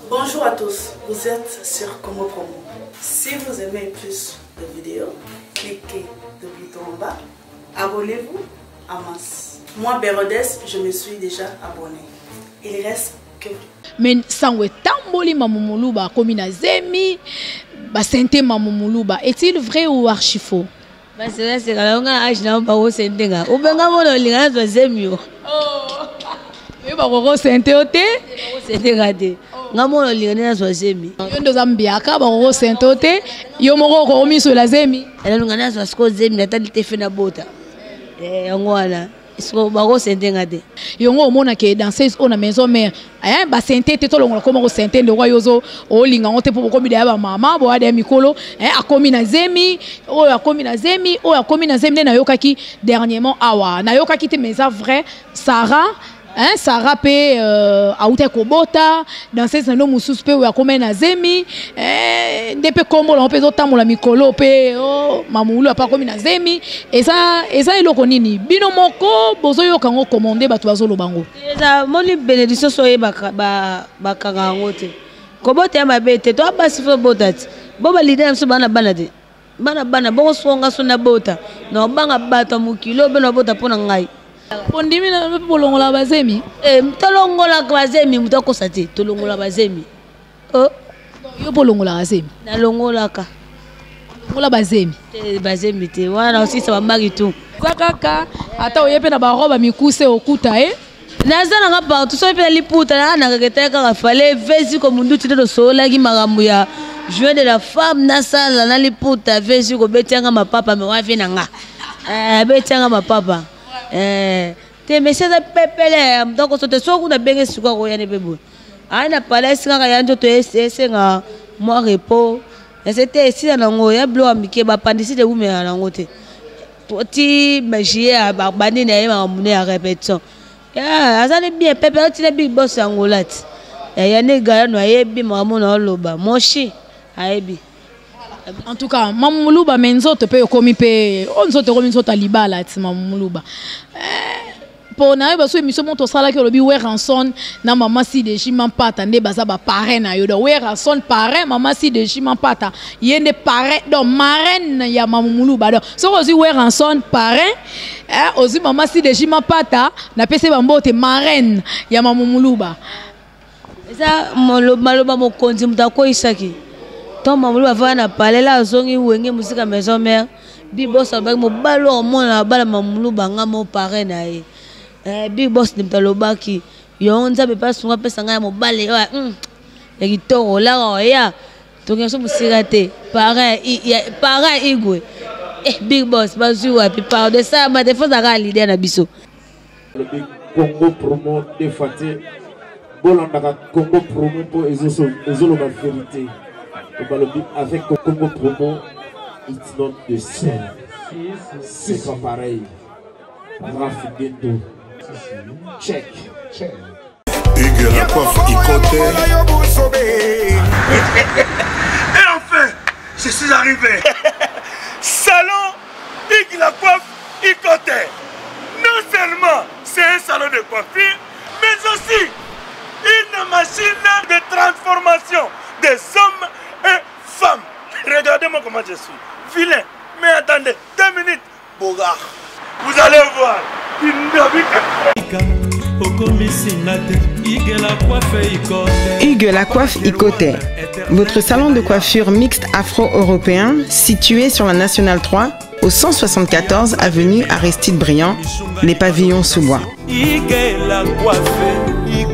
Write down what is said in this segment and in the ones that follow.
Bonjour à tous, vous êtes sur Congo Promo. Si vous aimez plus de vidéos, cliquez le bouton en bas, abonnez-vous à masse. Moi, Bérodès, je me suis déjà abonné. Il reste que... Mais sangwe tamboli mamumuluba comme na zemi ba sente mamumuluba est-il vrai ou archi faux? Bah c'est quand on a âge na ba wo sente nga ou benga mono linga zo zemi yo. Oh. Ba ko sente ote? Ba sente gade. Nga mono linga na zo zemi. Yo ndo zambiaka ba ko sente ote yo moko ko miso la zemi. Ela lunga na zo sko zemi na tali te fena bota. Ngwana. Isko ba ko sente ngade. Yongo omona ke danseuse ona maison mère aya ba sente te to longola komo ko sente ndo yozo o linga ngote po ko bidaya ba mama bo ade mikolo akomi na zemi o akomi na zemi o akomi na zemi na yokaki dernièrement awa na yokaki te mais ça vrai Sarah Sarah pe aute kobota danseuse no mususu pe ya komena na zemi ndepe kombo la pe zo tamola mikolo pe mamulu apa komi na zemi eza eloko nini bino moko bozo yoka ngo commander bato bazolo bango eza moni bénédiction soye ba kanga ngote kobota ya mabete to abasi fo botati bo ba leader so bana de bana bo songa so na bota no banga bato mukilo be no bota pona ngai Pondimi na bolongola bazemi tolongola bazemi mutako sati tolongola bazemi yo bolongola bazemi na longola ka ngola bazemi bazemi te wana osisa ba mari tu zakaka ata oyepe na ba roba mikuse okuta nazana nga partout so pe liputa na ngakete ka fale vezi ko mundu tito sola ki magambo ya joie de la femme na sala na liputa vezi ko betianga mapapa me wafi na nga betianga mapapa te messieurs a pepele donc so te so kuna benge suka ko yana bebo ana palais nga ya ndoto ese nga mo repos c'était ici na ngo ya blo amike ba pandisi de wume na ngo te ti magie ba bani na yema mune ya répétition ya azane bien pepele ti na big boss angolat ya ne ga no ayebi mamu na loba moshi ayebi. En tout cas, mamuluba menzo te pe komi pe onzo te komi sota libala ti mamuluba. Pour na ba so émission monto sala ke lobi Weranson na mama si de jiman pata nde baza ba parrain na yo do Weranson parrain mama si de jiman pata yende parrain do marraine ya mamuluba do so ozi Weranson parrain ozi mama si de jiman pata na pese ba mbote marraine ya mamuluba. Eza maloba mokonzi mutako isaki. Tant mamulu va na parler la zongi wenge musika maison mère big boss avec mo balo mona bala mamulu banga mo parrain na ye big boss nimtalobaki yo nzabe pas sunga pesa nga mo bale ya kitoro la ya donc so musika te parrain igwe big boss bazu wa pi par de ça ma défense à leader na biso le Congo Promo de Faté bolanda Congo Promo pour ezolo la vérité. Avec Congo Promo, it's not the same. C'est pas pareil. Raf Ghetto. Check. Hugues la coiffe Ikote. Et enfin, je suis arrivé. Salon Hugues la coiffe Ikote. Non seulement c'est un salon de coiffure, mais aussi une machine de transformation des hommes et femmes. Regardez-moi comment je suis. Vilain. Mais attendez, 2 minutes. Bogard. Vous allez voir. Hugues la coiffe Ikote. Votre salon de coiffure mixte afro-européen situé sur la Nationale 3 au 174 avenue Aristide Briand, les pavillons sous bois.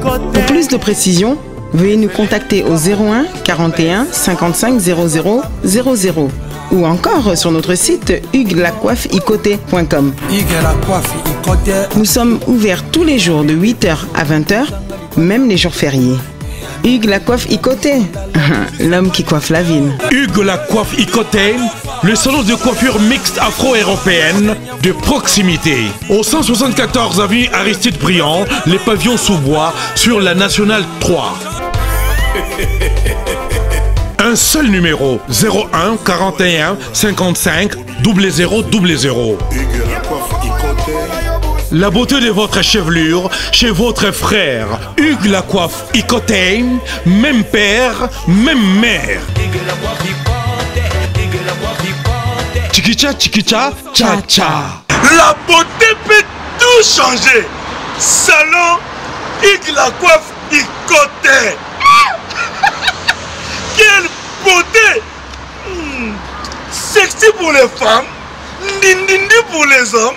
Pour plus de précisions, veuillez nous contacter au 01 41 55 00 00 ou encore sur notre site hugueslacoiffeikote.com. Nous sommes ouverts tous les jours de 8h à 20h, même les jours fériés. Hugues la coiffe Ikote, l'homme qui coiffe la ville. Hugues la coiffe Ikote, le salon de coiffure mixte afro-européenne de proximité. Au 174 avenue Aristide Briand, les pavillons sous bois sur la Nationale 3. Un seul numéro, 01 41 55 00 00. la beauté de votre chevelure chez votre frère. Hugues la coiffe Icotane, même père, même mère. Chikicha, chikicha, cha cha. La beauté peut tout changer. Salon Hugues la coiffe Icotane. Quelle beauté! Sexy pour les femmes, ndindindi pour les hommes.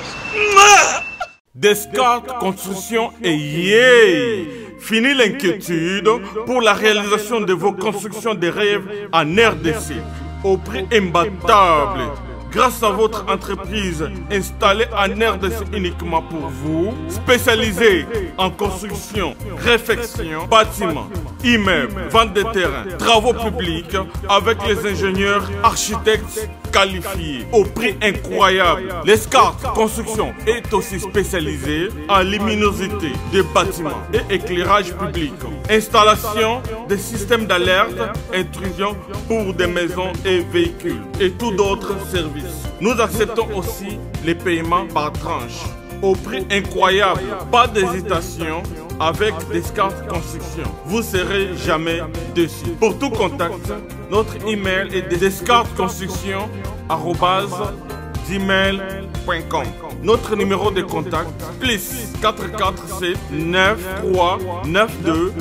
Descartes Construction et yeah! Fini l'inquiétude pour la réalisation de vos constructions de rêves en RDC au prix imbattable. Grâce à votre entreprise installée en RDC uniquement pour vous, spécialisée en construction, réfection, bâtiments, immeubles, vente de terrains, travaux publics, avec les ingénieurs architectes qualifiés au prix incroyable. Descartes Construction est aussi spécialisée en luminosité des bâtiments et éclairage public, installation des systèmes d'alerte, intrusion pour des maisons et véhicules et tout d'autres services. Nous acceptons aussi les paiements par tranche au prix incroyable. Pas d'hésitation avec Descartes Construction. Vous serez jamais déçus. Pour tout contact, notre email est descartesconstruction@gmail.com. Notre numéro de contact plus 447 93 92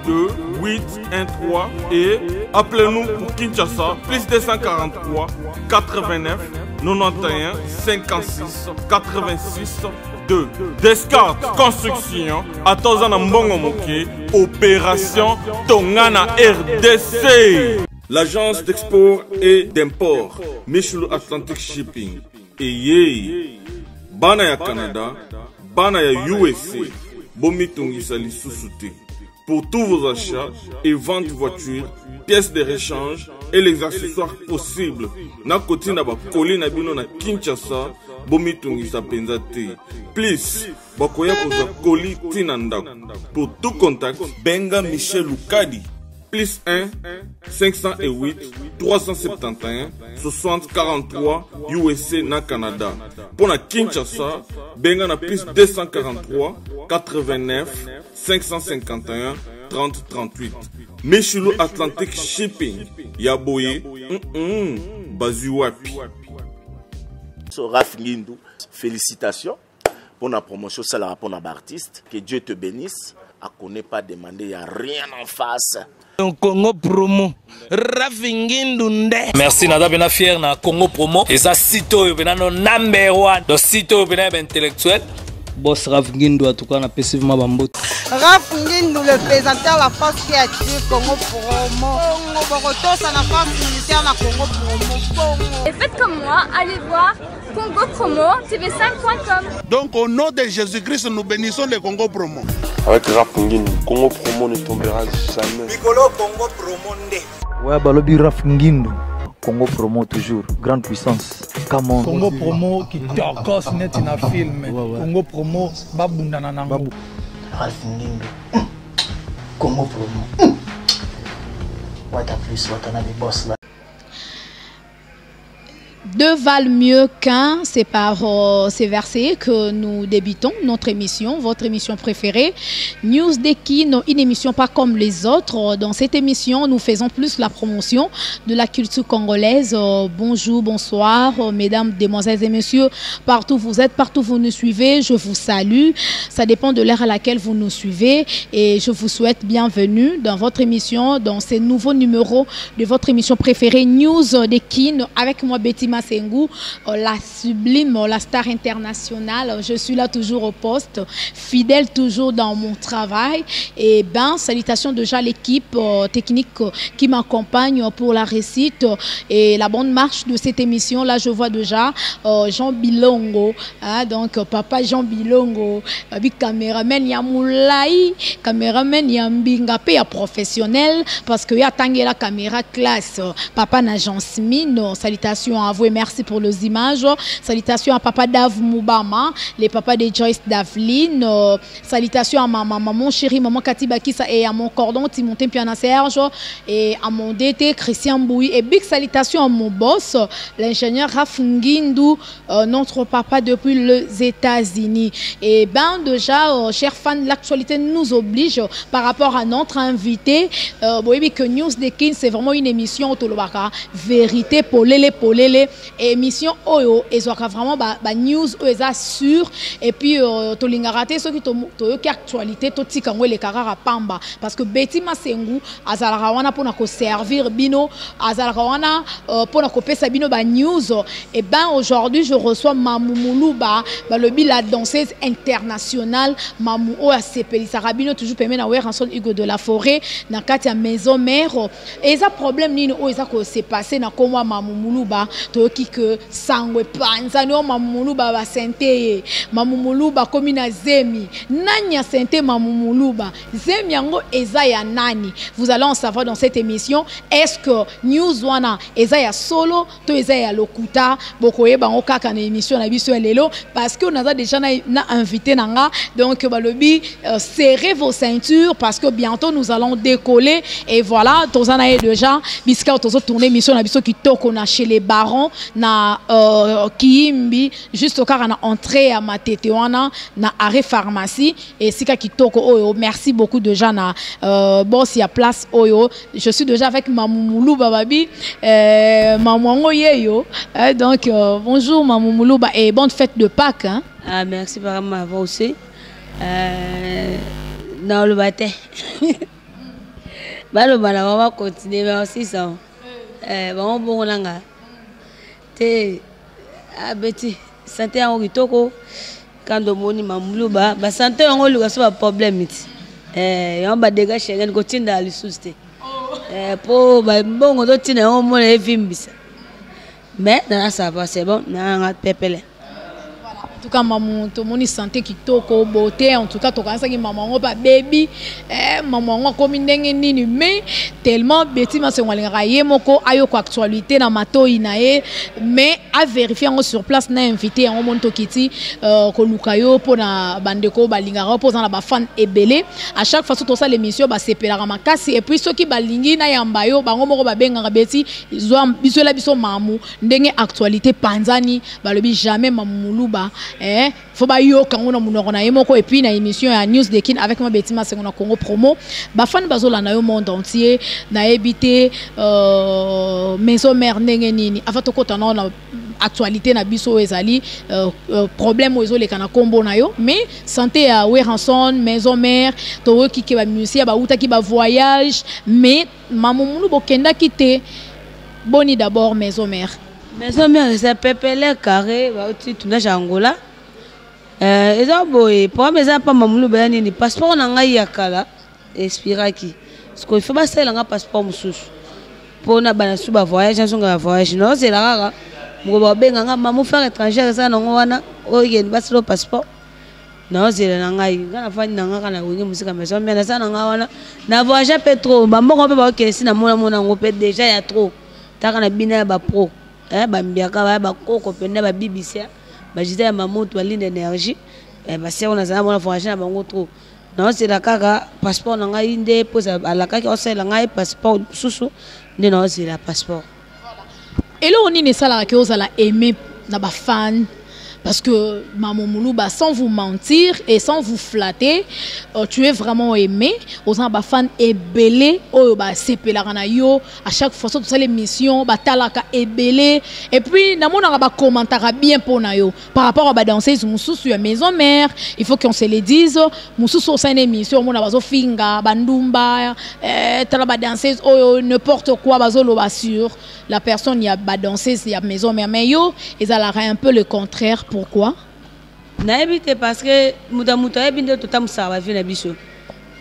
82 813 et appelez-nous pour Kinshasa plus 243 89 91 56 86 2. Descartes Construction à Tozana Mbongo Moké, opération Tongana RDC. L'agence d'export et d'import Michelo Atlantic Shipping et yé bana ya Canada, bana ya USA, bomitungisa lisusuté. Pour tous vos achats et ventes de voitures, pièces de rechange et les accessoires possibles. Na koti na ba koli na bino na Kinshasa, bomitungisa penza te. Please, bakoya kozwa koli tina ndako. Pour tout contact, benga Michel Lukadi. Plus 1 508 371 60 43 USA na Canada. Pour la Kinshasa, benga na plus 243 89 551 30 38. Michelo Atlantic Shipping. Yaboye, Bazuapi. Raph Ngindou, félicitations pour la promotion, c'est la rapport d'artiste. Que Dieu te bénisse. À connaît pas demander, il n'y a rien en face. Congo Promo, Raph Ngindou nde. Merci nada bena fier na Congo Promo. Et ça sito bena no number 1. Do sito bena intellectuel. Boss Raph Ngindou en tout cas na passivement bambote. Raph Ngindou le présentateur la force créative Congo Promo. Congo ça la force militaire na Congo Promo. Et faites comme moi, allez voir Congo Promo tv5.com. Donc au nom de Jésus-Christ, nous bénissons le Congo Promo. Avec Raph Ngindou, Congo Promo ne tombera jamais. Piccolo Congo Promo nde. Ouais, balobi Raph Ngindou. Congo Promo toujours, grande puissance. Comment Congo Promo qui torcos net in a film. Congo Promo babundana nango. Raph Ngindou. Congo Promo. What a plus, what a nabi boss là. Deux valent mieux qu'un, c'est par ces versets que nous débutons notre émission, votre émission préférée, News Dekine, une émission pas comme les autres. Dans cette émission, nous faisons plus la promotion de la culture congolaise. Bonjour, bonsoir, mesdames, demoiselles et messieurs, partout vous êtes, partout vous nous suivez, je vous salue. Ça dépend de l'heure à laquelle vous nous suivez et je vous souhaite bienvenue dans votre émission, dans ces nouveaux numéros de votre émission préférée, News Dekine, avec moi Betty Massengou, la sublime, la star internationale. Je suis là toujours au poste, fidèle toujours dans mon travail. Et ben, salutations déjà à l'équipe technique qui m'accompagne pour la réussite et la bonne marche de cette émission. Là, je vois déjà Jean Bilongo, hein, donc papa Jean Bilongo, caméraman Yamoulaï, caméraman Yambingapé, professionnel, parce que y a tangué la caméra classe. Papa Najan Smino, salutations à vous. merci pour les images. Salutations à papa Dave Moubama, les papas de Joyce Davline. Salutations à ma maman chérie, maman Katiba Kissa et à mon cordon Timothée Piana Serge et à mon DT Christian Bouy. Et big salutations à mon boss, l'ingénieur Raf Ngindou, notre papa depuis les États-Unis. Et ben déjà, chers fans, l'actualité nous oblige par rapport à notre invité. Vous voyez que News de Kin, c'est vraiment une émission autolobaka, vérité, polele, émission oyo, et ça vraiment news oyo sûr, et puis tolinga raté ceux qui qui actualité toti kangwe les karara pamba, parce que Betty Masengu azalaka wana pour ko servir bino, azalaka wana pour ko pesa bino ba news. Et ben aujourd'hui je reçois Mamou Moulouba, le la danseuse internationale Mamou o a sepeli sarabino toujours permet na Ranson Hugo de la Forêt na katia maison mère. Et ça problème ni o ça ko s'est passé na komwa Mamou Moulouba to ki que sangwe panza no Mamou Moulouba ba sente Mamou Moulouba komi na zemi nanya sente Mamou Moulouba zemi yango eza ya nani. Vous allez en savoir dans cette émission. Est-ce que news wana eza ya solo to eza ya lokuta bokoye bango kaka na émission na biso lelo, parce que on a déjà na invité nanga, donc balobi serrez vos ceintures parce que bientôt nous allons décoller. Et voilà, tozana est déjà biska tozo tourner émission na biso qui toko na chez les barons na Kiimbi juste au car na entrée à Matete wana na arrêt pharmacie et sika qui toko oyo. Merci beaucoup de gens na boss ya place oyo. Je suis déjà avec Mamou Moulouba babi Maman Yeyo, donc bonjour Mamou Moulouba et bonne fête de Pâques hein. Ah merci par m'avoir aussi dans le bâtiment. Bah le bala on va continuer merci ça. Bon bon langa. Te ah Betty santé en kitoko quand on moni Mamou Moulouba ba santé en luga so problème it. On va dégager ngene ko tinda lisuste. Pour bon on tina on mo le vimbisa. Mais ça va c'est bon na pepele. En tout cas maman tout moni santé qui toko beauté en tout cas to kanisa ki maman ba baby maman comme ndenge nini mais tellement Betty Masengu ngaye moko ayo ko actualité na matoi na e mais à vérifier sur place na invité en monto kiti ko lukayo pour na bandeko balingara pour na ba fan ebele à chaque fois tout ça l'émission ba sepelaka makasi et puis ceux qui balingi na yambayo bango moko ba benga Betty zo biso la biso mamu ndenge actualité panzani balobi jamais Mamou Moulouba faut ba yo kango na munoko na yemoko et puis na émission ya News de Kin avec moi Betty Masengu na Congo Promo ba fan bazola na yo monde entier na ebité maison mère ndenge nini avant to kota na actualité na biso ezali problème ozo le kana kombo na yo mais santé ya Ranson maison mère to ki ke ba musicien ba uta ki ba voyage mais Mamou Moulouba kenda kité boni d'abord maison mère. Maison mère c'est pepele carré ba uti tuna Angola. Eza boy pour mes pas Mamou Moulouba ni passeport na ngai ya kala expiraki. Ce qu'il faut pas c'est la passeport mususu. Pour na bana suba voyage nzonga voyage non c'est la rara. Mo benga nga mamu faire étranger ça nango wana oye basilo passeport. Non c'est la ngai ngana fani nanga kana wingi musika maison mère ça nanga wana na voyage peu trop ba moko pe ba okesi na mona ngo pe déjà ya trop. Ta kana bina ba pro ba mbiaka ba koko penda ba bibisia ba jita ya mamutu ba ligne énergie ba se on a za mona voyage na bango trop. Non c'est la kaka passeport na ngai inde pose à la kaka on la ngai passeport susu non c'est la passeport. Et là on est ça la que vous allez aimer na ba fan parce que Mamou Moulouba sans vous mentir et sans vous flatter tu es vraiment aimé aux gens ba fan ebelé o ba sepelaka na yo à chaque fois tout ça l'émission ba talaka ebelé et puis na mona ba commentaire bien pour na yo par rapport à ba danseuse mususu ya maison mère il faut qu'on se le dise mususu au sein émission mona bazo finga bandumba tala ba danseuse o n'importe quoi bazo lo ba sur la personne y a ba danseuse ya maison mère mais yo ils allaient un peu le contraire. Pourquoi? Naebite parce que muta ebinde tout am ça va venir biso.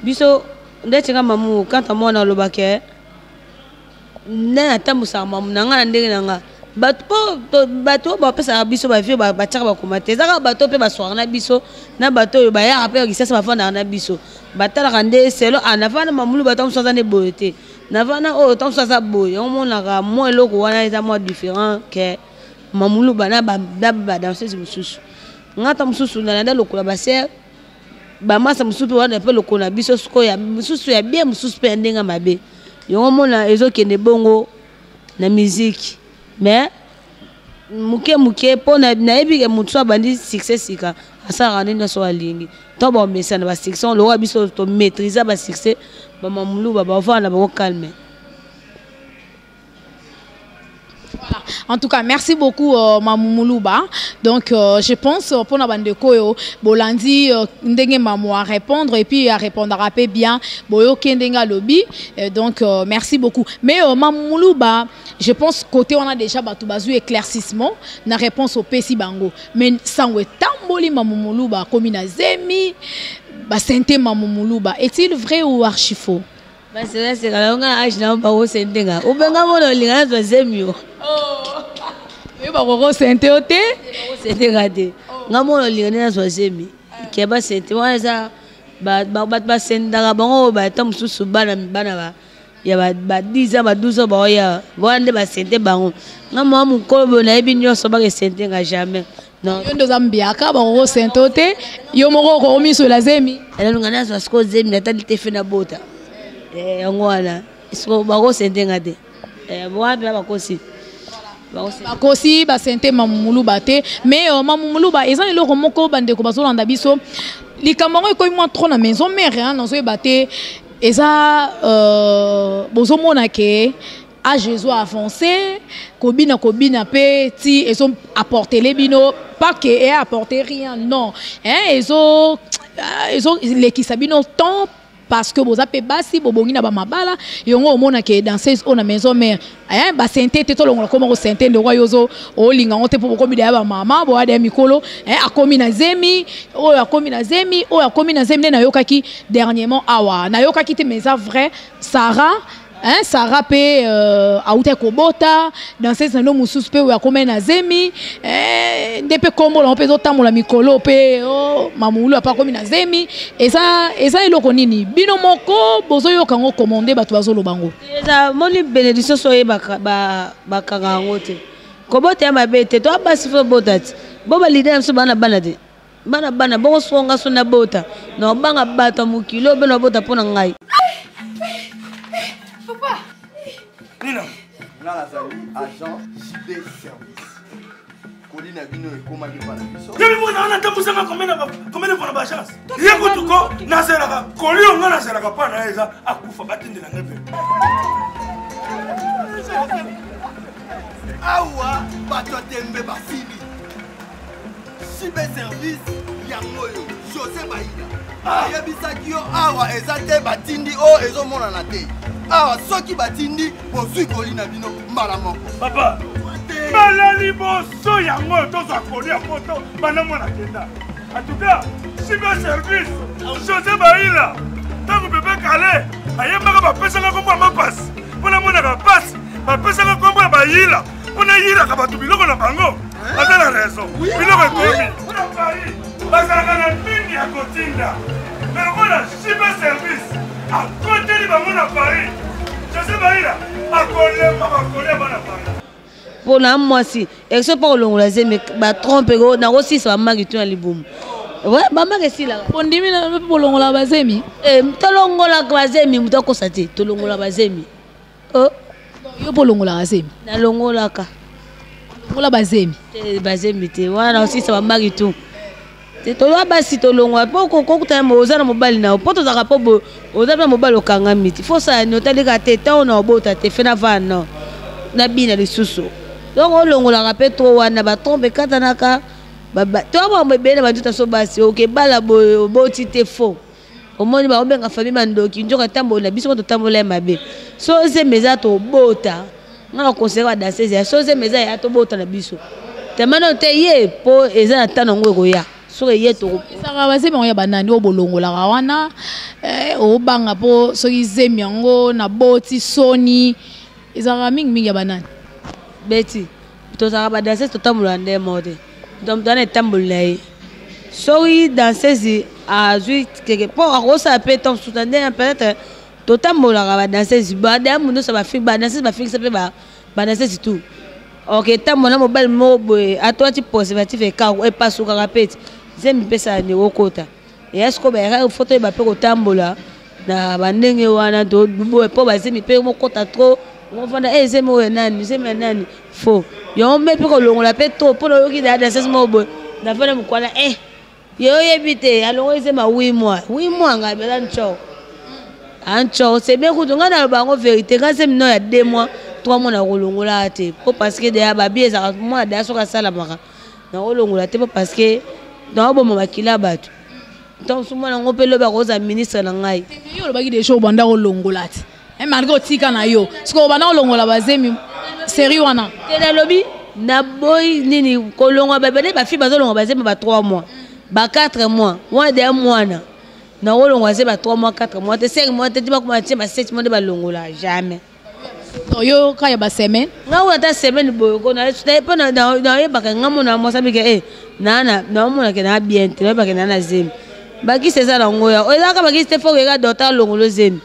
Biso ndetinga mamu quand amona lobake na tamusa mamu nanga ndenge nanga bato ba pesa biso ba vie ba tchaka ba komate zaka bato pe ba soir na biso na bato ba ya après qui ça va faire na biso batala kande selo anavana mamulu bato msoza ne boyete navana o tant ça boy on mona ka mo eloko wana eza mo différent que mamulu bana ba danseuse mususu ngata mususu na nda lokola ba ser ba masa mususu wana pe lokola biso sko ya mususu ya bien mususu pe ndenga mabe yo mona ezokende bongo na musique mais muke pona na ebi mutu abandi succès sika asara nina so alingi to ba mesa na ba section lo biso to maîtriser ba succès ba mamulu ba vana ba calme. Voilà. En tout cas, merci beaucoup Mamoulouba. Donc je pense pour na bande koyo bolandi ndenge mamu à répondre et puis à répondre rapé bien boyo kendenga lobby. Donc merci beaucoup. Mais Mamoulouba, je pense côté on a déjà batu bazu éclaircissement na réponse au PC bango. Mais sans tamboli Mamoulouba comme na zemi ba sente Mamoulouba. Est-il vrai ou archi faux? Bah c'est là on a âge na ba o sentenga. O benga mo no linga zo zemio. Oui, bah, Roro, c'est un théoté. C'est dégradé. Ngamo li ngana zo zemi. Ke ba sente wa za ba senda bango ba tam susu bana ba. Ya ba 10 ans ba 12 ans ba ya. Wande ba sente bango. Ngamo mu ko na ebi nyoso ba ke sente nga jamais. Non. Yo ndo zambiaka ba Roro c'est un théoté. Yo moko ko mi so la zemi. Ela ngana zo sko zemi na tali te fena bota. Ngwana. Isko ba ko sente ngade. Moi ba kosi. Bakosi ba sente Mamoulouba te mais Mamoulouba ezan eloko moko bande ko bazolanda biso likambo ko moi trop na maison mère hein nazo ebate eza bozomona ke a Jésus avancé kobina pe ti ezo apporter les bino pas que et apporter rien non hein ezo l'équipe bino temps parce que vous avez basi bobongi na ba mabala yongo omona ke danseuse on a maison mère hein ba sente te to longo comme ko sente ndo kwa yozo o linga onte po ko bidaya ba mama bo ade mikolo hein akomi na zemi na yokaki dernièrement awa na yokaki te mais vrai Sarah hein Sarah pe aute kobota danseuse no mususu pe ya komena na zemi ndepe kombo la pe zotamola mikolo pe mamulu apa komi na zemi eza eloko nini bino moko bozo yoka ngo commander batu bazolo bango eza moni bénédiction soye ba kanga ngote kobota ya mabete to abasi fo botati boba leader mso bana te bana bongo songa sona bota no banga bato mukilo beno bota pona ngai. Papa Nina Nana Zali, agent JB Service. Colina Bino et Komagi Panabiso. Y'a mis on a tamboussé combien de fois la chance. Y'a que tout cas, Nazeraka, Colio, on a Nazeraka pas naïsa, à Koufa Batin de la Neve. Awa, Batotembe Basili. JB Service, Yangoyo, José Baïda. Yabisakio, Awa, Ezate Batindi, O, Ezo Monanate. Ah, ceux qui batindi, bon, suis Colina Bino, malamoko. Papa, malali bosso yango, tous à Colia photo, banamo na kenda. En tout cas, si ma service, José Baïla, tant que bébé calé, ayemaka ba pesa na kombo ma passe. Pona mona ka passe, ba pesa na kombo ba yila. Pona yila ka batu biloko na bango. Ata na raison. Biloko komi. Pona Paris, basaka na mingi ya kotinda. Mais voilà, si ma service, à côté de Bamona Paris, je sais pas là, à coller Paris. Pour la moi si, et ce pas au long laser mais ba trompe go na aussi ça mari tu na libum. Ouais, ba mari si là. On dit mais pour long la bazemi. Tolongo la bazemi mutako sati, tolongo la bazemi. Oh, yo pour long la bazemi. Na longo la ka. Pour la bazemi. Bazemi te, wana aussi ça mari tu. Tolwa basi tolongwa poko kokuta moza na mobali na poto za kapobo oza na mobali okanga miti faut ça notali ka teta on obota te fena vana na bina lisusu donc olongola ka petro wana ba tombe katanaka baba to ba mbebele ba tuta so basi OK bala boti te fo omoni ba obenga famille mandoki njoka tambola biso to tambola mabe so ze meza to bota ngana konserva danseuse ya so ze meza ya to bota na biso temano te ye po eza na tano ngwe ya soki yeto saka bazemi yango ya banani obolongolaka wana obanga po soki zemi yango na boti soni ezalaka mingi ya banani beti tozalaka badanseuse totambola nde mode donc twana etambola ye soki danseuse azwi keke mpo akosala mpe ntango suta nde peut-être totambolaka badanseuse badanseuse bafikisa mpe badanseuse tout Ok, tant mon mobile mobile, à toi tu préservatif et car et pas sous carapet. J'aime bien ça ni okota. Et est-ce que ben photo ba pe ko tambola na bandenge wana do bo po ba zemi pe mo kota trop. On va na zemi o nani, zemi nani. Faux. Yo me pe ko longola pe to po yo ki da danseuse mobile. Na fana mo kwana yo yebite alors zemi 8 mois. 8 mois nga be dan cho. Ancho c'est bien que nga na bango vérité quand c'est no ya 2 mois. 3 mois na kolongola te po parce que déjà babi ezaka moi da soka sala maka na kolongola te po parce que dans bo makila bato donc somo na ngopelo ba koza ministre na ngai yo lo baki de show banda kolongola te e malgré otika na yo siko banda kolongola bazemi sérieux wana te na lobi na boy nini kolongola babele ba fi bazolongola bazemi ba 3 mois ba 4 mois moins de 1 mois na kolongola ze ba 3 mois 4 mois te 5 mois te ba kuma te ba 7 mois de ba longola jamais. Yo kaya ba semaine nga wata semaine boyo ko na pas na yebaka nga mona mosabi ke nana na mona ke na bien te ba ke nana zemi baki c'est ça la ngoya o la ka baki te fo ke docteur longolo zemi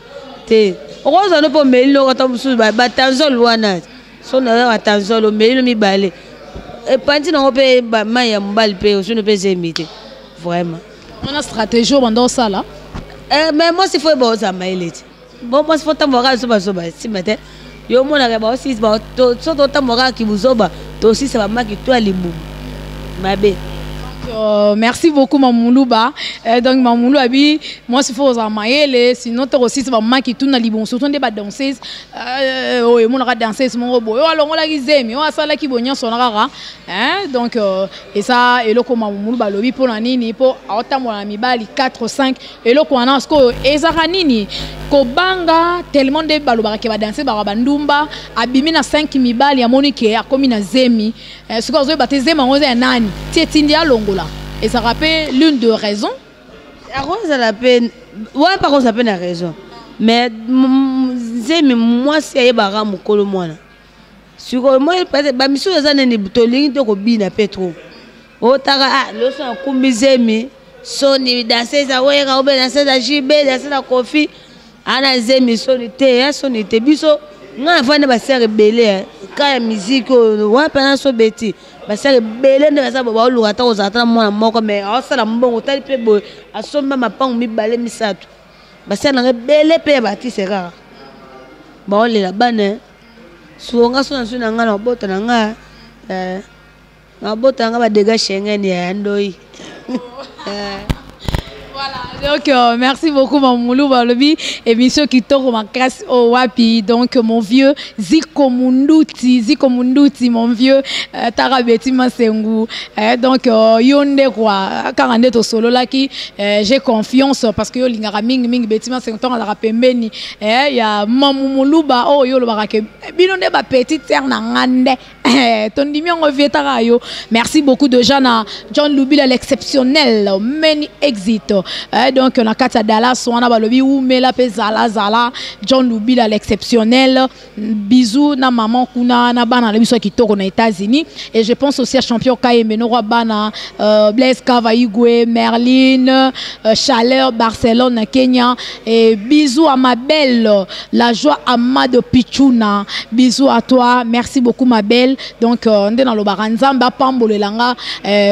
te o ko za no po melilo ko ta musu ba tanzol wana so na wa tanzol melilo mi bale e panti na pe ba maya mbali pe o so no pe zemi te vraiment on a stratégie pendant ça là mais moi c'est faut ba za mailete bon moi faut tamboka so ba si matin yo mona ke ba aussi ba to so to tamboka ki buzoba to aussi ça va maki to alimu mabe. Merci beaucoup Mamoulouba. Donc Mamoulou abi moi c'est faut en mailler sinon tu aussi ça va manquer tout na libon surtout des danseuses oh mon ra danseuse mon robot alors on la gizemi on ça la ki bonya sonara hein donc et ça et le comme Mamoulouba lobi pour na nini pour atambola mibali 4 5 et le ko ana sko ezaka nini ko banga tellement de balobaka ke ba danser ba bandumba abimi na 5 mibali ya monike akomi na zemi ce que zo batezema on za nani tietindia longo. Et ça rappelle l'une de raisons. À cause de la peine, ouais, par contre, ça peine a raison. Mais moi, c'est un mukolo moi. Sur moi, bah, monsieur, les années de boutoling, de robine à pétro. Oh, tara, le son kumbizemi, soni danser ça, ouais, raoube danser ça, JB, danser ça, coffee. Ana zemi soni te biso. Nga vana ba ser belé, quand la musique, ouais, pendant so bêti. Basale belé ne basa ba lu ata ozata mwana moko mais osala mbongo tali pe boy asomba mapango mibale misatu basale na belé pe bati sera ba ole la bane suonga sona sona nga na bota na nga na bota nga ba dega Schengen ya ndoi. Voilà, donc merci beaucoup Mamoulou Balobi émission qui tourne ma classe au Wapi donc mon vieux Ziko Munduti mon vieux Tarabeti Masengu donc yonde quoi quand on est au solo là qui j'ai confiance parce que yo lingara ming beti Masengu ton ala pembeni y a Mamoulou ba oh yo lo barake binonde ba petite terre na ngande ton dimi on revient tarayo merci beaucoup de John Lubila l'exceptionnel many exit. Donc on a Katia Dallas on a balobi ou mela pe zala John Lubila l'exceptionnel bisous na maman kuna na bana na biso kitoko na États-Unis et je pense aussi à champion Kayembe no bana Blaise Kavaigwe Merlin Chaleur Barcelone Kenya et bisous à ma belle la joie Amado Pichuna bisous à toi merci beaucoup ma belle donc on est dans le baranzamba pambolelanga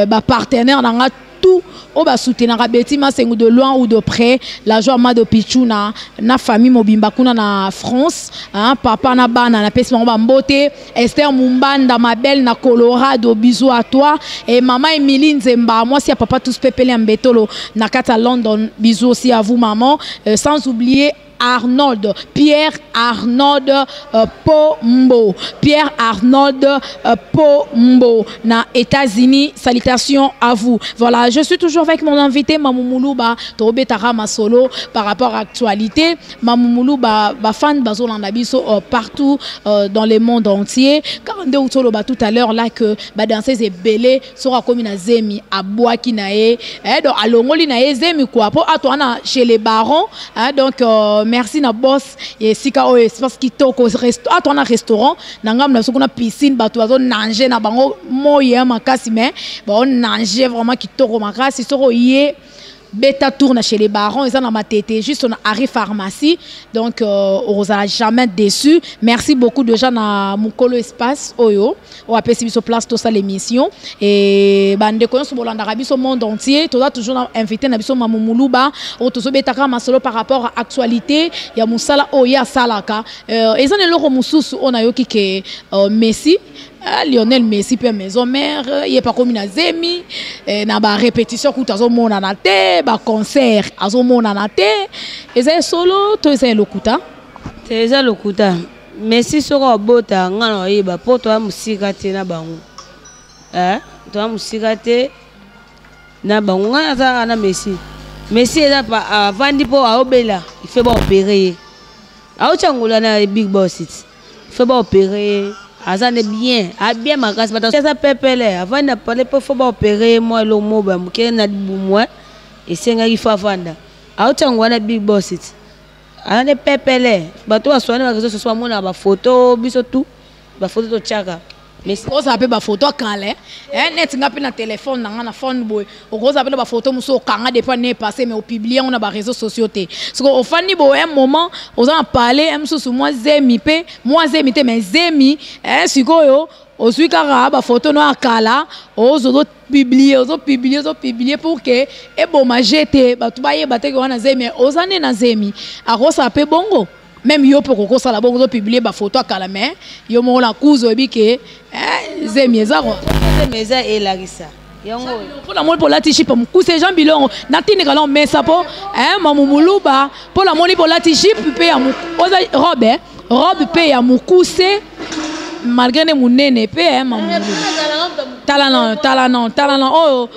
ba partenaire nanga tout au bas soutenir Beti Masengu de loin ou de près la joie Amado Pichuna na famille mobimba kuna na France hein papa na bana na pesi mba mbote Esther Mumbanda ma belle na Colorado bisous à toi et maman Emilie Nzemba moi si à papa tous pepele mbetolo na kata London bisous aussi à vous maman sans oublier Pierre Arnold Pombo Pombo na États-Unis salutations à vous. Voilà, je suis toujours avec mon invité Mamoumoulou ba Tobetara Masolo par rapport à l'actualité. Mamoumoulou ba fan bazolanda biso partout dans le monde entier. Quand on dit tout à l'heure là que ba danseuse est belé sera comme na zemi à Boaki nae donc à Longoli nae zemi quoi pour atona chez les barons donc merci na boss et sika o espace qui toko resto atona restaurant nangam na sokona piscine bato bazo nanger na bango moye makasi mais bon nanger vraiment qui toko makasi soko yé bêta tourne chez les barons, ils ont ma tété juste on a Harry Pharmacie, donc on n'a jamais déçu. Merci beaucoup de gens dans Mukolo Espace Oyo, on a passé sur place tout ça l'émission et bande connaissent sur l'Arabie au monde entier, tu dois toujours inviter na biso Mamou Moulouba, on te bêta kama solo par rapport à actualité, il y a Moussala Oya Salaka, ils ont le Romususu on a yo qui que Messi. Lionel Messi peut maison mère il est pas comme na zemi na ba répétition ku tazo mona na te ba concert azo mona na te eza solo to eza lokuta te eza lokuta Messi soko bota ngana yeba poto ya musika te na bango to ya musika te na bango ngana za na Messi eza pa vandi po aobela il fait ba opérer a changula na Big Boss il fait ba opérer azane bien a bien ma grâce bata ça pepele avant de parler pour faut opérer moi le mot ba mke na moi et senga il faut vanda a utangwa na Big Boss it ana pepele bato aswane ba réseaux sociaux mona ba photo biso tout ba photo to chaka mais on s'appelle ba photo kanle net ngapi na téléphone na phone boy on s'appelle ba photo muso kanga depuis ne passé mais au publier on a ba réseaux sociaux té parce que au fani bo un moment on a parlé muso moi zemi pe moi zemi te mais zemi sikoyo ozwi kaka ba photo no akala ozo publier pour que e bo majete ba tubaye bateke wana zemi ozane na zemi akosa pe bongo même yo pour que ça la bongo publier ba photo akala mais yo mo la kuzo ebike zemi ezaro meza elagisa yango pour la mol pour la tichi pour mukuse Jean Bilongo natini kala mesa po Mamou Moulouba pour la moli pour la tichi pe ya robe pe ya mukuse malgré ne munene pe Mamou talana oh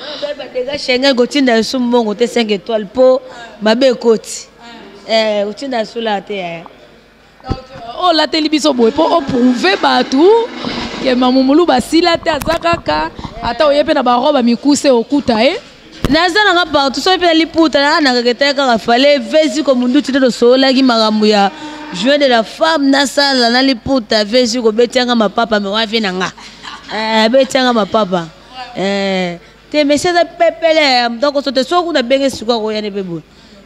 déjà chenga gotinda sumbongo te 5 étoiles po mabe koti utinda sula te oh la télévision boy pour prouver batou que Mamou Moulouba si la te azakaka ata oyepe na ba roba mikuse okuta nazana nga partout so pe liputa na kaketeka ka fale vesi ko mundu tito sola ki makambo ya joie de la femme na sala na liputa vesi ko betianga mapapa me wafi na nga betianga mapapa te message pepele donc so te so kuna benge suka ko yane bebo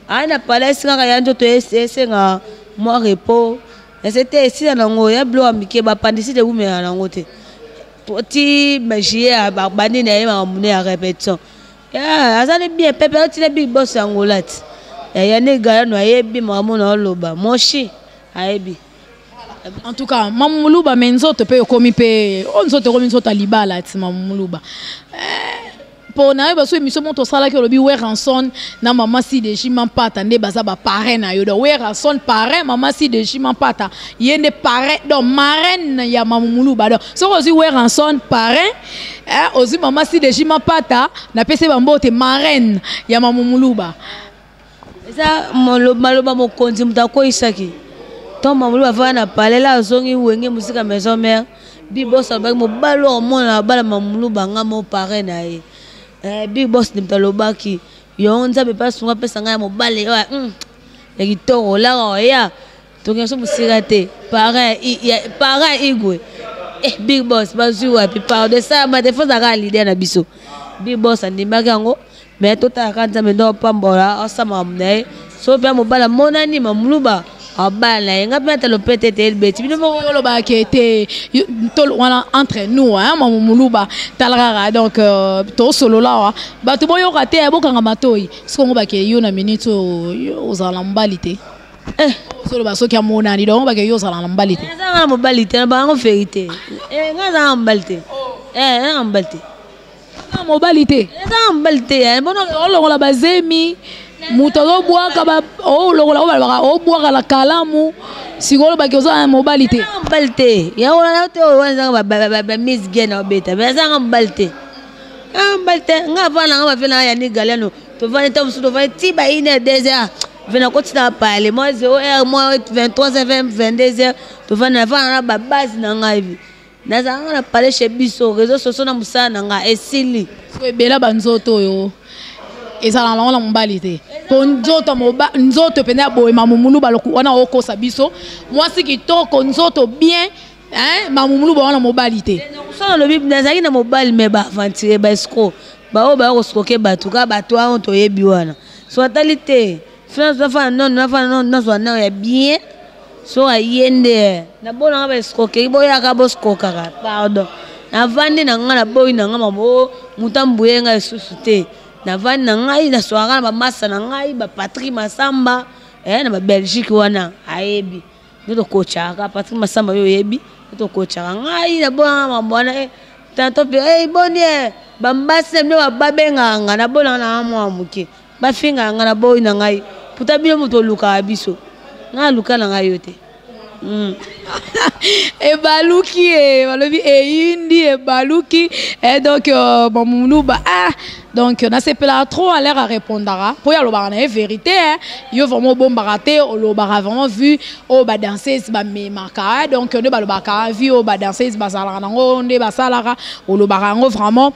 ana pala singa yanjo to esenga moi repos c'était ici na ngo ya blo amike ba pandisi de wume na ngo te ti magie ba bani na yema mune ya répétition azali bien pepe otile Big Boss angolat ya ne gaya no ayebi mamu na loba moshi ayebi en tout cas Mamou Moulouba menzoto pe komi pe onzoto komi nzoto libala ti Mamou Moulouba pour na ba so émission monto sala ke lobi we ranson na mama si de jiman pata nde baza ba parrain na yo do we ranson parrain mama si de jiman pata yende parrain do marraine ya Mamou Moulouba do so ozi we ranson parrain ozi mama si de jiman pata na pese ba mbote marraine ya Mamou Moulouba eza maloba mo konzi mutako isaki to Mamou Moulouba va na palela zongi wenge musika maison mère Big Boss ba mo balo mona bala Mamou Moulouba ngamo parrain na ye Big Boss de Mtalobaki yonza be pas sunga pesa ngaya mobale ya kitoro la ya toke so musirate para igwe Big Boss bazu wa pipa de ça ma défense à l'idée na biso Big Boss andimaki yango mais tota kanza me do pambola osama mne so pe mobala monani Mamou Moulouba abala nga pe talopete te beti bino mo lo ba kete tol wana entre nous Mamou Moulouba talara donc to solo la ba to boyo raté bokanga matoi so ngo ba ke yo na minute ozala mbalite solo ba so ki amona ni donc ba ke yo ozala mbalite nga mbalite ba ngo vérité nga za mbalite nga mbalite nga mobalite nga mbalite bono lo la bazemi mutazo bwaka ba o bwaka la kalamu sikolo ba koza mobilité mobilité ya ona te wanza ba miss gena beta bazanga mobilité nga vana nga vena ya ni galeno to vana to musu to vana ti ba ine désert vena kotina pale moi 0h moi 23h 22h to vana ba base na nga hivi nazanga na pale chez biso réseaux sociaux na musana nga esili so ebela banzoto yo ezala na mobilité pour nzoto pena boye Mamou Moulouba wana okosa biso mwasi kitoko nzoto bien Mamou Moulouba wana mobilité so le bible nazaki na mobile me ba aventure ba escroc ba o ba ko skoke batuka bato a on to yebi wana soit talité finance non soit non bien soit yende na bona ba escroquer boya ka boskokaka pardon na vandi na nga na boy na nga mabo mutambuye nga susute na vandi na ngai na soara na massa na ngai ba Patrick Masamba na ba Belgique wana ayebi nito kochaka Patrick Masamba yo yebi nito kochaka ngai na bona mambona tanto pe bonnie bambase mne babenga nga na bona na mwa muke ba finga nga na boy na ngai puta bino muto luka abiso nga luka na ngai yote et baluki et balobi et indi et baluki et donc Mamoulouba donc on a ces là trop à l'air à répondre pour y aller la vérité yo vraiment bon baraté on l'a vraiment vu au bas danser ba me marquer donc on est ba baka vu au bas danser ba salara on est ba salara on l'a barango vraiment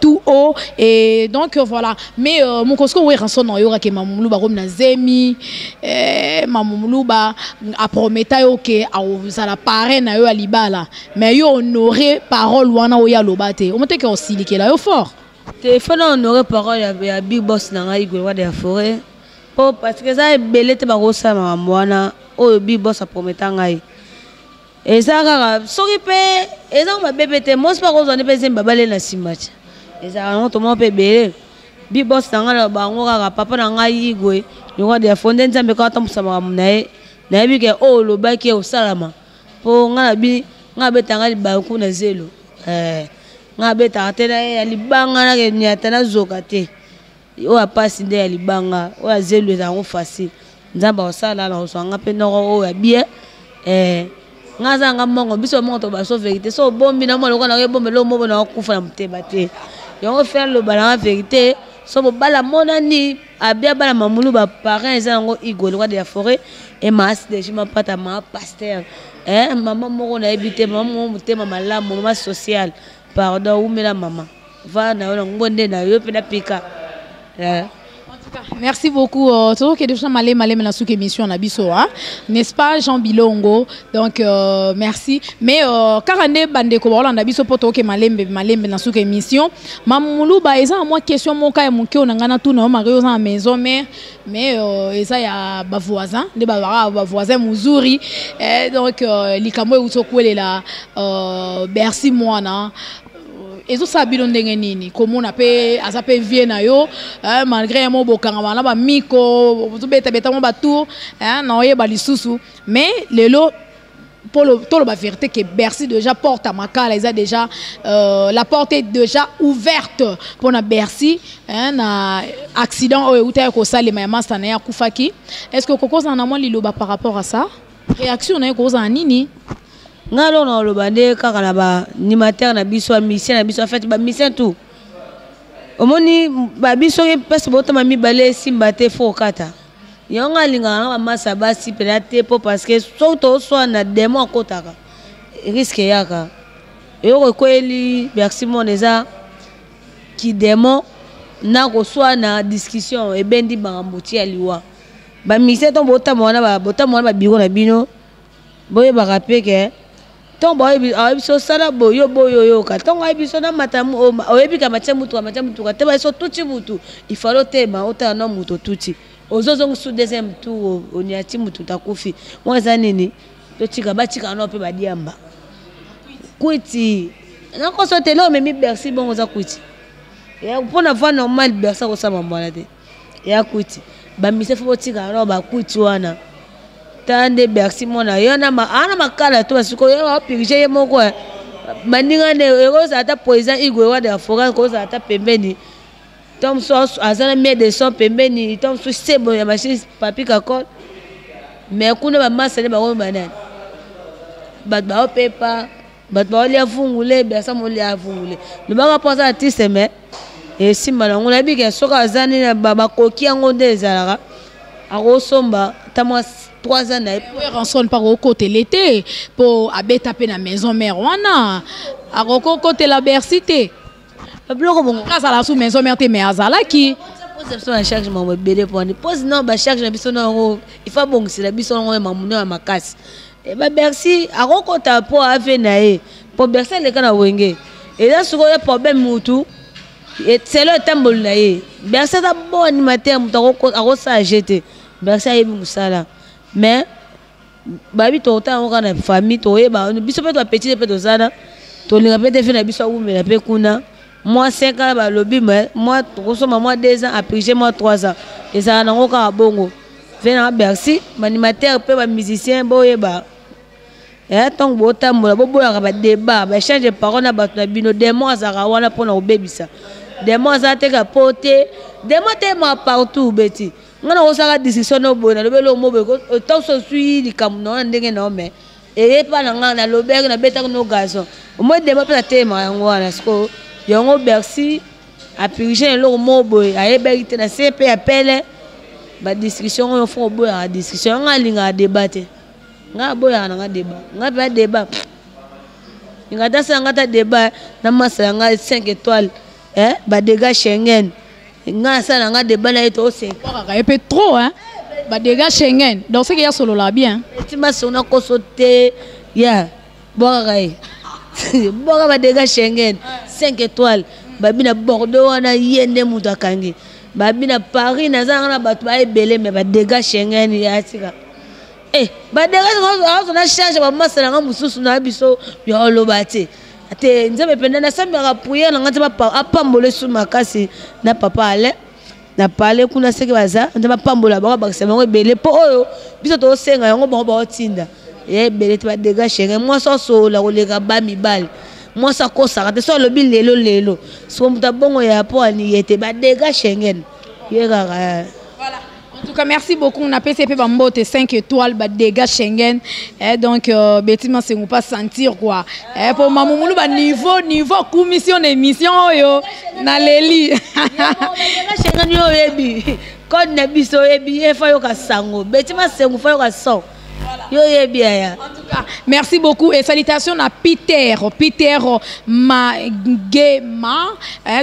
tout haut et donc voilà mais mon kosko oui rançon non yo ka Mamoulouba comme na zemi Mamoulouba a prometa yo ke a la parrain na yo alibala mais yo honoré parole wana o ya lobate o monte ke osilike la yo fort téléphone honoré parole ya big boss na ngai Igwe de la forêt po parce que ça belé te ba ko sa mwana o big boss a prometa ngai eza kaka soki pe eza ma bébé te mos pa ko zone pe zemba balé na simacha eza non to mo pe belé big boss na ngai ba ngo kaka papa na ngai Igwe de la fonde nzambe ka tamusa nae na bi ke o lo ba ke o salama po nga bi nga betanga liba ku na zelo nga beta tena ya libanga na ke nyata na zokate o apasi nde ya libanga o azelu za ngo facile nzamba o sala na o swanga pe no o ya bien nga za nga mongo biso mongo to ba so vérité so bombi na mo lo na ke bombe lo mo na kufa na mteba te yo faire le bala vérité so bo bala monani abia bala Mamoulouba parrain za ngo Igwe de la forêt et mas de je m'apata ma pasteur maman moko na ebité maman mutema malamu maman social pardon ou mais la maman va na yo ngonde na yo pe na pika merci beaucoup toujours que déjà malé na sous émission na biso n'est-ce pas Jean Bilongo donc merci mais karande bande ko bolanda biso poto ke malembe na sous émission Mamoulouba eza moi question mon ka mon ke onanga tout na mario en maison mais eza ya ba voisin de ba voisin muzuri donc likambo utokwelela merci mwana ezo sabilo ndenge nini comment on appelle azape vie na yo malgré mo bokanga bana ba miko beta mo ba tour na oyeba lisusu mais lelo pour la vérité que Bercy déjà porte à Makala, ils a déjà la porte est déjà ouverte pour na Bercy un accident ou t'as ko sale mais mastana ya kufaki est-ce que koko na moi liloba par rapport à ça réaction na ko za nini ngalo na lobande kaka na ba animateur na biso mission na biso en fait ba mission tout omoni ba biso ke pese bota mami balé simba te fo kata yonga linga na masa basi pelate po parce que soto so na demo kotaka risque yaka yo ko eli Bercy moneza ki demo na ko so na discussion e bendi ba mbuti aliwa ba mission to bota mona ba biro na bino boye ba rapeke ton boy so sala boyo ka ton biso na matamu oyebi ka machamu ka te ba so tuti mutu ifalo tema ota na mutu tuti ozozo su deuxième tour oniati mutu takufi moi za nini to tika ba tika no pe ba diamba kwiti na ko so telo memi Bercy bongo za kwiti ya pona va normal Bercy ko sama mwana te ya kwiti ba mise fo tika no ba kwiti wana tande Bercy mona yona ana makala to basiko yo pirije ye moko maninga ne eroza ata poison Igwe de la forêt ko za ata pembeni tom so azana me de son pembeni tom so sebo ya machine papi kakol mais kuna ba masale ba ko banana bat ba pepa bat ba oli afungule Bercy mo li afungule le ba penser artiste mais et si malongo na bi ke soka azani na baba koki yango ndezalaka akosomba tamwa 3 ans na rançon par au côté l'été pour abeta pe na maison mère wana a côté la Bercy te bloko bon grâce à la sous maison mère te mais azala qui pose na charge mama belé pour ni pose non ba charge na biso na il faut bon c'est la biso na mamuno ya makasi e ba Bercy a kokota po ave na e po Bercy le kana wenge et là soko ya problème mutu c'est le temps là Bercy est un bon animateur à s'agiter Bercy est musala mais babi to temps on a famille to ba biso pe to petit pe to zana to linga pe te fait na biso umela pe kuna moi 5 ans ba lobby moi to moi 2 ans après moi 3 ans et ça na ngoka bongo venant Bercy animateur pe ba musicien boyeba tant que tu as un débat, tu changes de parole, tu as des mots pour nous bébisa. Des mots à te porter, des mots tellement partout, Betty. On a aussi la discussion au bon, le mot, tant que suis du Cameroun, on mais et pas dans le berg, na bête nos gazons. Au moins, des mots pour la thème, on a un Bercy, à puriger le mot, à ébérité, à CP, appelle, la discussion, on fait au bout à la discussion, on a un débat. Nga boya na débat nga ba débat nga dasa nga débat na masa nga 5 étoiles ba dégâts Schengen nga ça nga débat na eto 5 et peut trop ba dégâts Schengen donc c'est qu'il y a solo là bien tu m'as sona ko sauter ya boka ba dégâts Schengen 5 étoiles ba bina Bordeaux wana yende mutu akangi ba bina Paris na za nga ba ba ebele mais ba dégâts Schengen ya tika ba dégâts on a charge ba masala nga mususu na biso yo lobate ate nzambe penda na sambi ka prière na ngati ba apambole su makasi na papa ale na parler kuna seke baza nzambe pambola ba bakisa ngo ebele po oyo biso to senga yango ba otinda ebele te ba dégâts Schengen moi so la koleka ba mibale moi ça kosa te so lobi lelo so muta bongo ya po ani yete ba dégâts Schengen yega voilà. En tout cas, merci beaucoup. On a PCP Bambote 5 étoiles, bah, dégâts Schengen. Donc, bêtement, c'est on pas sentir quoi. Pour Mamoumoulou, bah, niveau commission d'émission, yo, na leli. Dégâts Schengen, yo, yebi. Quand nebiso yebi, il faut yo ka sango. Bêtement, c'est on faut yo ka sang. Yo yebi aya. En tout cas, merci beaucoup et salutations à Peter Mangema.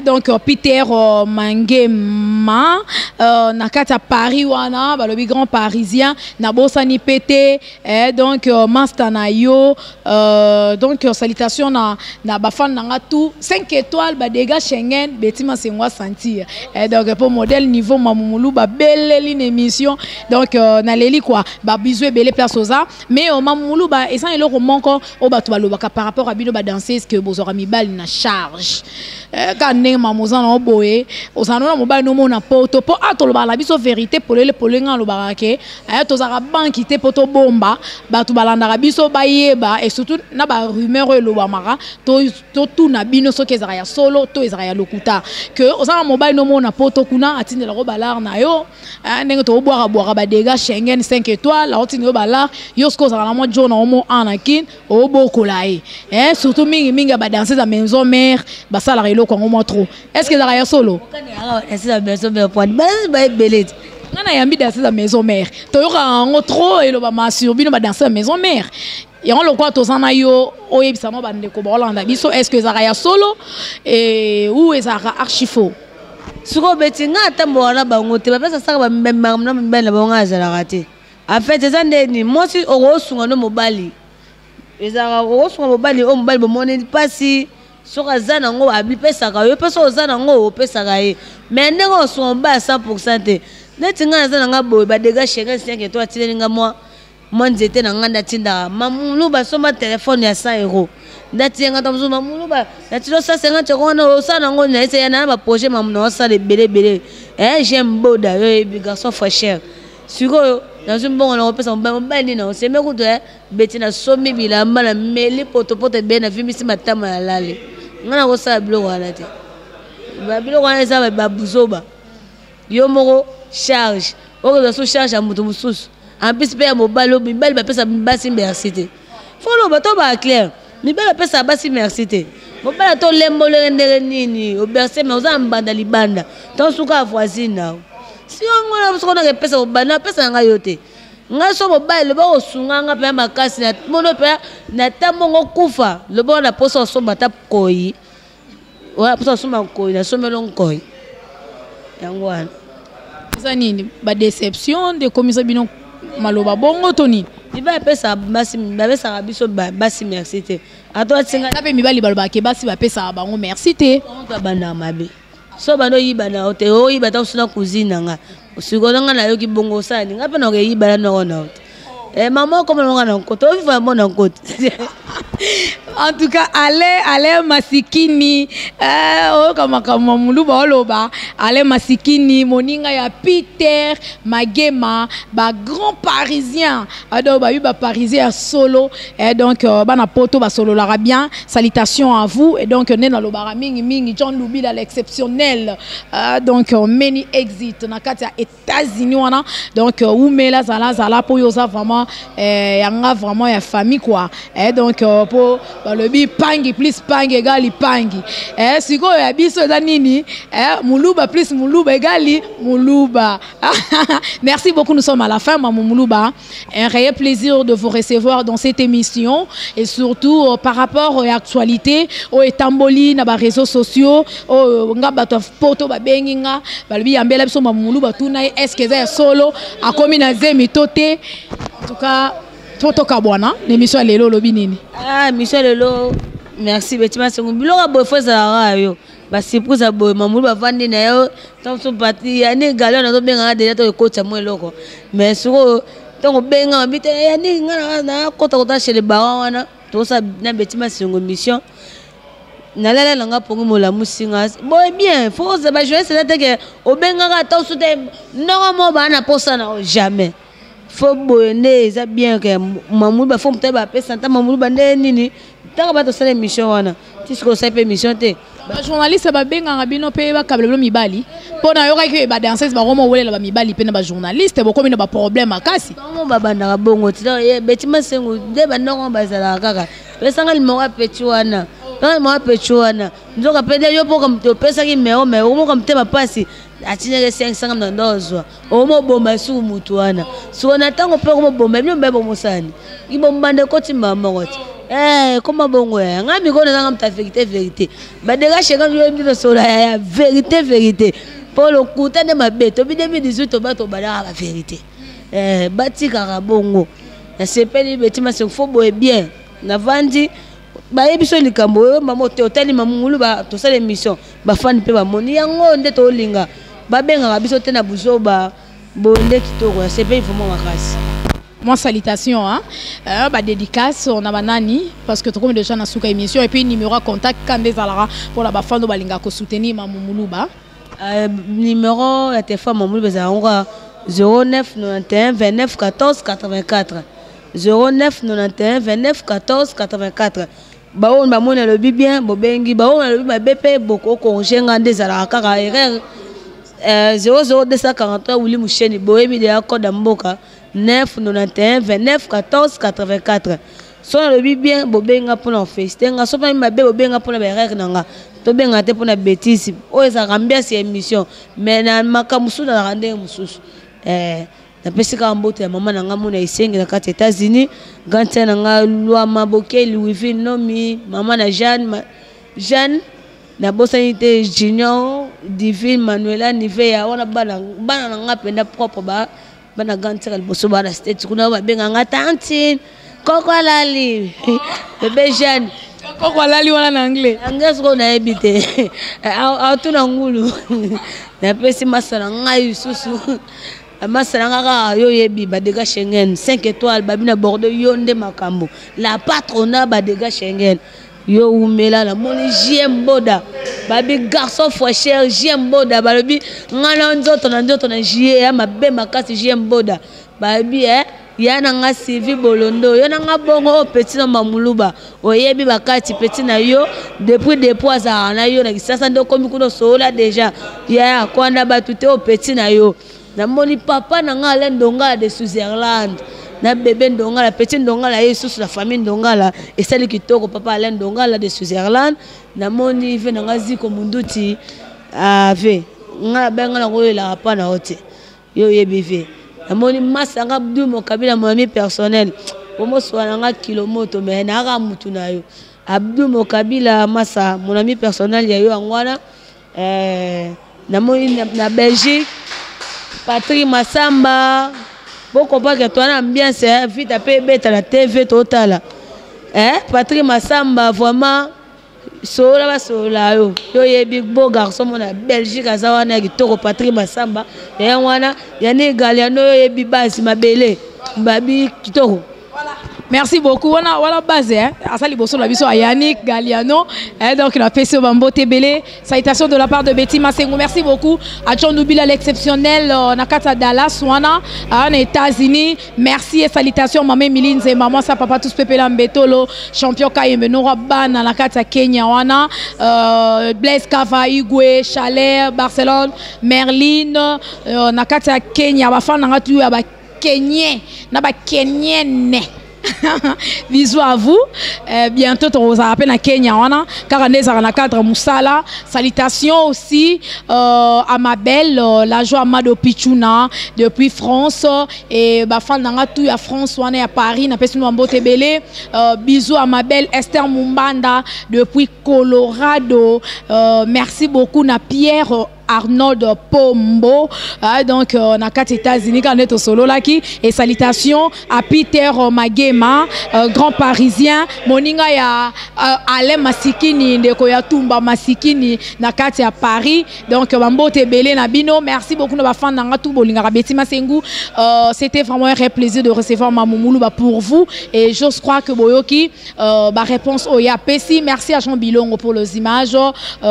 Donc Peter Mangema nakata Paris wana balobi grand parisien na bosani pété donc mastana yo donc salutations na bafan nanga tout 5 étoiles ba dégâts Schengen betima sengwa sentir donc pour modèle niveau Mamoumoulou ba belle émission donc na leli quoi ba bisou belle place oza mais au Mamoumoulou ba et ça il le manque au batu balobaka par rapport à bino ba danser que bozora mibali na charge quand ne mamozan na boye osana mobile no mona poto po atoloba la biso vérité pour le polenga lo barake to zara banki te poto bomba batu balanda biso bayeba et surtout na ba rumeur lo bamara to tout na bino so kezara ya solo to ezara ya lokuta que osana mobile no mona poto kuna atinde la robalar na yo ndenge to boira ba dégâts Schengen 5 étoiles la otine yo balar yo sko zara na mo jona omo anakin obokolae surtout mingi ba danser la maison mère ba sala relo ko mo trop est-ce que zara ya solo est-ce la maison mère point ba belé ngana yambi danser la maison mère to yo ka ngo trop et lo ba masur bino ba danser la maison mère et on le croit to sana yo oyebisa mo ba ndeko ba Hollande biso est-ce que zara ya solo et ou ezara archifo suko betinga tambo wana bango te ba pesa saka ba mbemba bango azala raté en fait c'est ça ndeni moi si osunga no mobali ezaka osunga mobali o mobali bomone pasi soka zana ngo abi pesa ka yo pesa ozana ngo o pesa ka ye mais ndenge osunga ba 100% te neti nga zana nga boy ba dégâts Schengen 5 étoiles tilinga moi nzete na nganda tinda Mamoumoulou ba soma téléphone ya 100 €. Ndati nga tamzo Mamoumoulou ba ndati lo 150 € na osana ngo na ese na ba projet Mamoumoulou na osala belé j'aime boda yo garçon frère siko dans un bon on peut s'en bani non c'est me kuto betina somi bilamba na meli poto be na vimisi matama ya lale ngana ko sa bilo wala te ba bilo wana za ba buzoba yo moko charge o ko so charge a mutu mususu en plus pe mobile mibali ba pesa basi merci te folo ba to ba clair mibali pesa basi merci te mobile to lembo le ndere nini o berse mais oza mbanda libanda ton suka voisine na si on a besoin de pesa bana pesa nga yote nga so mobile ba osunga nga pe makasi na mono pe na tamongo kufa le bon na poso so bata koi wa poso so ma koi na so melon koi yangwana ça nini ba déception de commissaire bino maloba bongo toni il va pesa basi ba pesa biso basi merci te ato tinga na pe mibali baloba ke basi ba pesa bango merci te on va banda mabe so bando yiba na ote o yiba ta usuna cuisine nga usikona nga na yo ki bongo sani ngapa na ke yiba na ona ote maman comme on a encore tu vas mon encore en tout cas allez masikini oh comme muluba oloba allez masikini moninga ya Peter Magema ba grand parisien donc ba parisien solo et donc bana poto ba solo la bien salutations à vous et donc nena lobara mingi John Lubila l'exceptionnel donc many exit na kati ya États-Unis wana donc umela zala po yoza vraiment yanga vraiment ya famille quoi et donc pour le bi pangi plus pangi égali pangi siko ya biso za nini muluba plus muluba égali muluba. Merci beaucoup, nous sommes à la fin maman Muluba. Un réel plaisir de vous recevoir dans cette émission et surtout par rapport à l'actualité au etamboli na ba réseaux sociaux au ngaba poto ba benginga balbi ambela biso maman Muluba tuna est-ce que c'est solo a komi na zemi toté en tout cas toto kabwana l'émission lelo lobi nini mission lelo merci betima sengu biloko boy fozala yo ba surprise boy mamulu ba vandi na yo tant so parti yani galon na to benga déjà to coach mo eloko mais soko to benga bite yani ngana na kota chez les barons wana to sa na betima sengu mission na lala langa pongo mola musinga boy bien faut ba jouer c'est que o benga ta so te non mo ba na posa na jamais faut bonner ça bien que mamulu ba faut peut ba pesa ta mamulu ba nini ta ba to sala mission wana tisiko sa pe mission te ba journaliste ba benga bino pe ba kabelo mibali pona yo ka ke ba danseuse ba romo welela ba mibali pe na ba journaliste bo komi na ba problème akasi mo ba banda bongo ti betima sengu de ba ndongo ba zala kaka pesa ngali mo ka pechi wana ngali mo ka pechi wana nzoka pede yo po kam to pesa ki meo mo kam te ba pasi atinye 500 na ndozwa omo bomba su mutu wana so na tango pe ko bomba bino mbebo musani ibo mbande koti mama koti comment bongo ngami ko na ngam ta vérité ba dega shega yo mbino sola ya vérité pour le coup tane mabeto bi 2018 ba to bala la vérité batika ka bongo na sepeli betima se fo boye bien na vandi ba yebiso likambo mama hôtel mamulu ba to sala émission ba fan pe ba moni yango nde to linga ba benga biso te na buzoba bonde kitoko c'est pas vraiment makasi. Moi salutations bah dédicace on a banani parce que comme déjà na souka émission et puis numéro à contact quand des alara pour la bafando balinga ko soutenir maman Muluba numéro ya téléphone maman Muluba za 09 91 29 14 84 09 91 29 14 84 ba on ba mona le bien bo bengi ba on le ba BP boko ko ngenga des alara kaka erreur 00243 Willy Moucheni boyebi de code mboka 991 29 14 84 son le bien bobenga pour na festenga so pa mabe bobenga pour na berere nanga to benga te pour na bêtise o eza rambia si émission mais na makamusu na rande mususu na pesika mbote ya mama nanga mona isengi na kati États-Unis gantena nanga lwa maboke Louis nomi mama na Jeanne na bosanité Junior Divine Manuela Nivea wana bana nanga penda propre bana gantera liboso bana state kuna ba benga nga tantine koko lali bébé Jeanne koko lali wana na anglais ko na ebite autuna ngulu na pesi masana ngai susu masana nga yo yebi ba dega Schengen 5 étoiles babina Bordeaux yonde makambo la patronat ba dega Schengen yo umela la moni JM Boda babi garçon frère JM Boda balobi ngana nzoto na JM ya mabe makasi JM Boda babi yana nga Sylvie Bolondo yo nga bongo petit na mamuluba oyebi bakati petit na yo depuis za na yo na kisasa ndo komi kuno sola déjà ya kwanda batute o petit na yo na moni papa na nga le ndonga de Switzerland na bébé ndongala petit ndongala yesus la famille ndongala et celle qui toko papa Alain ndongala de Switzerland na moni ve na ngazi ko munduti ave nga benga na ko la pa na hote yo yebive na moni masanga Abdou Mokabila mon ami personnel omo swana nga kilomoto mais na ga mutu na yo Abdou Mokabila masa mon ami personnel ya yo angwana na moni na Belgique Patrick Masamba Boko pas que toi l'ambiance vite à bête à la TV totale Patrick Massamba vraiment sola basola yo yebi beau garçon mona Belgique aza wana kitoko Patrick Masamba ya wana ya ne Galiano yo yebi basi mabele babi kitoko. Merci beaucoup. Voilà base hein. Asali bosso la biso à Yannick Galiano. Donc il a fait ce bambo tebele. Salutations de la part de Betty Masengo. Merci beaucoup à John Nubila l'exceptionnel Nakata Dallas wana en États-Unis. Merci et salutations maman Miline et maman sa papa tous Pepe Lambetolo champion Kayembe Nora Ban Nakata Kenya wana Blaise Kava Igwe Chalet Barcelone Merlin Nakata Kenya bafana ngatu ya ba Kenyen na ba Kenyenne. Bisous à vous. Bientôt, on va appeler à Kenya. Car on est dans le cadre Moussala. Salutations aussi à ma belle, la joie Amado Pichuna depuis France. Et fan dans tout à France, on est à Paris. Bisous à ma belle Esther Mumbanda depuis Colorado. Merci beaucoup à Pierre Arnold Pombo, donc on a 4 États-Unis quand on est au solo là qui et salutations à Peter Magema, grand parisien, moninga ya Alain Masikini de Koyatumba Masikini na 4 à Paris, donc Bambo Tebele Nabino, merci beaucoup de fans dans tout bolinga Betty Masengu, c'était vraiment un réel plaisir de recevoir Mamoumoulou pour vous et je crois que Boyoki réponse au Yapesi, merci à Jean Bilongo pour les images,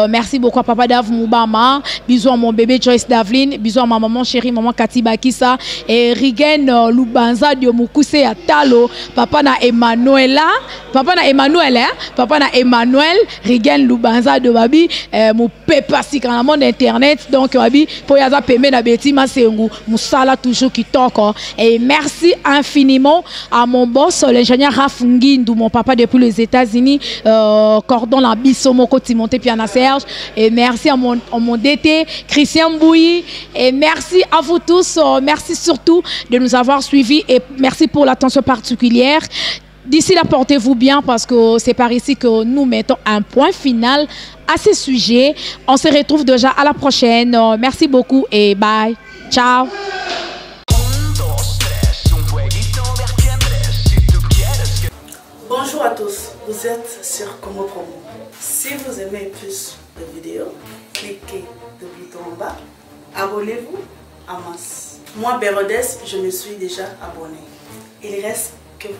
merci beaucoup à Papa Dav Moubama. Bisous à mon bébé Joyce Davlin, bisous à ma maman chérie, maman Kati Bakissa et Rigen Lubanza Diomukuse Atalo, papa na Emmanuel, Rigen Lubanza de Babi, mon pépa si quand monde internet, donc Babi, pour yaza peme na Betty Masengu, Moussala toujours qui toque. Et merci infiniment à mon boss, l'ingénieur Rafungindu, mon papa depuis les États-Unis, Cordon la Bissomoko Timothée Piana Serge, et merci à mon DT. Christian Bouilly et merci à vous tous, merci surtout de nous avoir suivis et merci pour l'attention particulière. D'ici là, portez-vous bien parce que c'est par ici que nous mettons un point final à ce sujet. On se retrouve déjà à la prochaine. Merci beaucoup et bye. Ciao. Bonjour à tous, vous êtes sur Congo Promo. Si vous aimez plus de vidéos, cliquez le bouton en bas, abonnez-vous à masse. Moi, Bérodès, je me suis déjà abonné. Il reste que vous.